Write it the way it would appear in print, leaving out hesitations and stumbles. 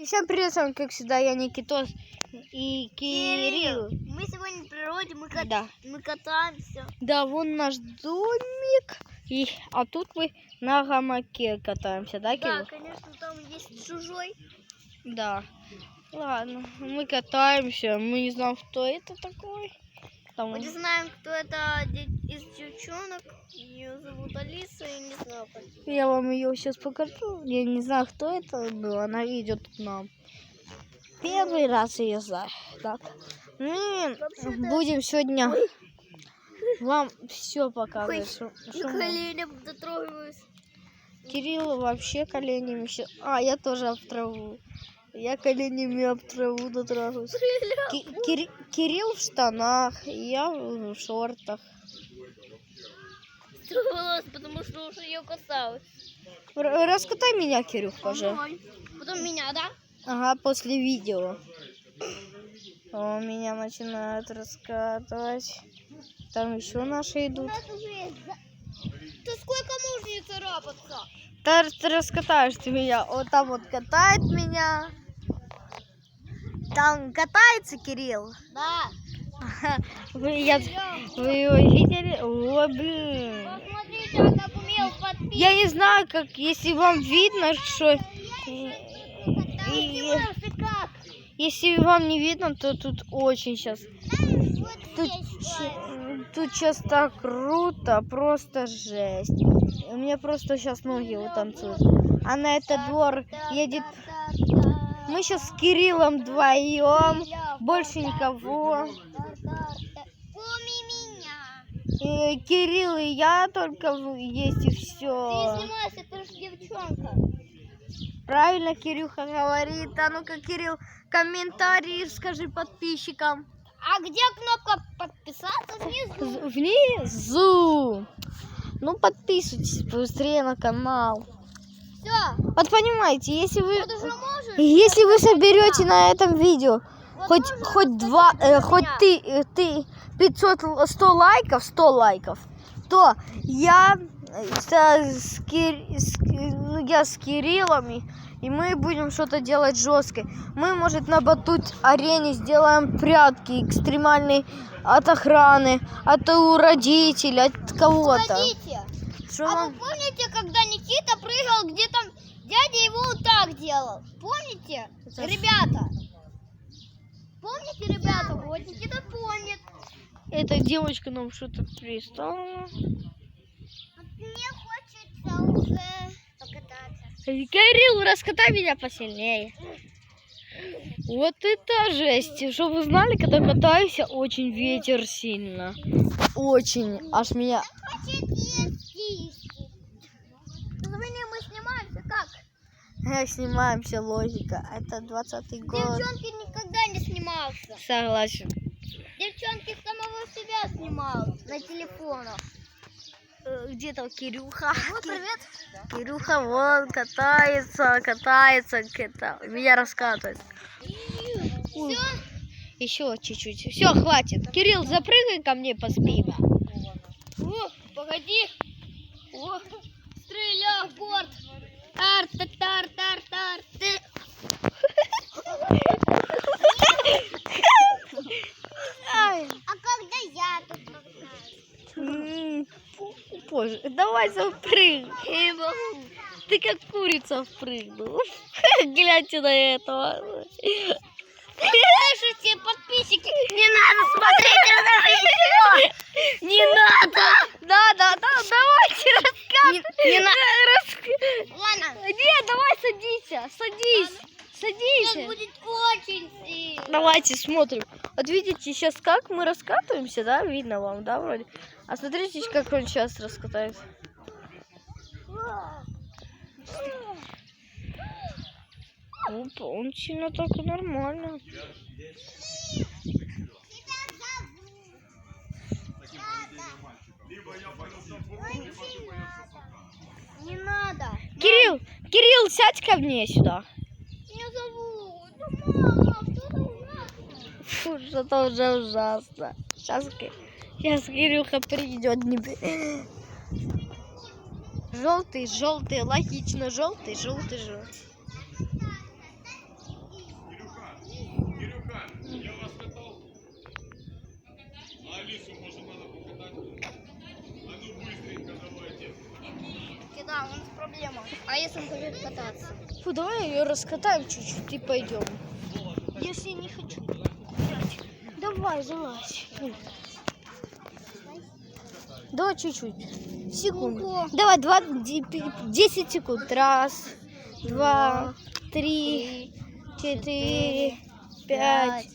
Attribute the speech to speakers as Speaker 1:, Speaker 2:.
Speaker 1: Всем привет, с вами, как всегда, я Никитос и Кирилл.
Speaker 2: Мы сегодня в природе, мы катаемся.
Speaker 1: Да, вон наш домик, а тут мы на гамаке катаемся, да, Кирилл?
Speaker 2: Да, конечно, там есть чужой.
Speaker 1: Да. Ладно, мы катаемся, мы не знаем, кто это такой. Там...
Speaker 2: Мы не знаем, кто это из девчонок. Ее зовут Алиса, и не знаю, как.
Speaker 1: Я вам ее сейчас покажу. Я не знаю, кто это, но она идет к нам. Первый раз ее знаю. Так. Мы будем сегодня вам все показывать.
Speaker 2: На коленям дотрогиваюсь.
Speaker 1: Кирилл вообще коленями сейчас. А, я тоже об траву. Я коленями об траву дотрагиваюсь. Кирилл в штанах, я в шортах.
Speaker 2: Трогалась, потому что уже ее касалась.
Speaker 1: Раскатай меня, Кирюха, же.
Speaker 2: Потом меня, да?
Speaker 1: Ага, после видео. О, меня начинают раскатывать. Там еще наши идут.
Speaker 2: Ты сколько можно не царапаться?
Speaker 1: Ты раскатаешь ты меня. Вот там вот катает меня. Там катается Кирилл.
Speaker 2: Да.
Speaker 1: Вы его видели? О, блин.
Speaker 2: Посмотрите, он как умел подписывать.
Speaker 1: Я не знаю, как, если вам видно, что... Если вам не видно, то тут очень сейчас... Тут сейчас так круто, просто жесть. У меня просто сейчас ноги вот танцуют. А на этот двор едет... Мы сейчас с Кириллом вдвоем, больше никого. И Кирилл и я только есть, и все.
Speaker 2: Ты снимаешься, ты же девчонка.
Speaker 1: Правильно Кирюха говорит. А ну-ка, Кирилл, комментарии скажи подписчикам.
Speaker 2: А где кнопка подписаться? Внизу.
Speaker 1: Внизу. Ну, подписывайтесь быстрее на канал.
Speaker 2: Все.
Speaker 1: Вот понимаете, если вы
Speaker 2: соберете
Speaker 1: соберете на этом видео хоть ты 100 лайков, то я с Кириллом, и мы будем что-то делать жесткое. Мы, может, на батут-арене сделаем прятки экстремальные от охраны, от родителей, от кого-то.
Speaker 2: Погодите. А вы помните, когда Никита прыгал, где там дядя его вот так делал? Помните, ребята? Помните, ребята? Вот Никита помнит.
Speaker 1: Эта девочка нам что-то пристала.
Speaker 2: Мне хочется уже покататься.
Speaker 1: Кирилл, раскатай меня посильнее. Вот это жесть. Чтобы вы знали, когда катаюсь, очень ветер сильно. Очень. Аж меня...
Speaker 2: Мы снимаемся как?
Speaker 1: Снимаемся, логика. Это 20-й год.
Speaker 2: Девчонки никогда не снимался.
Speaker 1: Согласен.
Speaker 2: Девчонки самого себя снимают на телефонах.
Speaker 1: Где там Кирюха?
Speaker 2: Ну, привет.
Speaker 1: Кирюха вон катается. Меня раскатывает.
Speaker 2: Все?
Speaker 1: Еще чуть-чуть. Все, хватит. Кирилл, запрыгай ко мне по спину.
Speaker 2: О, погоди. О, стреляй, борт. Тар-тар-тар-тар-тар. А когда я тут покажу?
Speaker 1: Позже. Давай запрыгай. Ты как курица впрыгнул. Гляньте на этого.
Speaker 2: Слышите, подписчики, не надо смотреть на видео.
Speaker 1: Не надо. Да, давайте рассказывай.
Speaker 2: Не надо. Ладно.
Speaker 1: Нет, давай садись.
Speaker 2: Сейчас будет очень сильно.
Speaker 1: Давайте смотрим. Вот видите, сейчас как мы раскатываемся, да? Видно вам, да, вроде? А смотрите, как он сейчас раскатается. Опа, он сильно так и нормально.
Speaker 2: Не надо.
Speaker 1: Кирилл, сядь ко мне сюда.
Speaker 2: Меня зовут. Мама, что-то ужасно.
Speaker 1: Фу, что-то уже ужасно. Сейчас Кирюха придет. Желтый, логично, желтый.
Speaker 2: Да, у нас проблема. А если он хочет кататься?
Speaker 1: Фу, давай ее раскатаем чуть-чуть и пойдем. Если не хочу. Давай, залазь. Давай чуть-чуть. Секунду.
Speaker 2: Ого.
Speaker 1: Давай 10 секунд. Раз, два, три, 4, 5,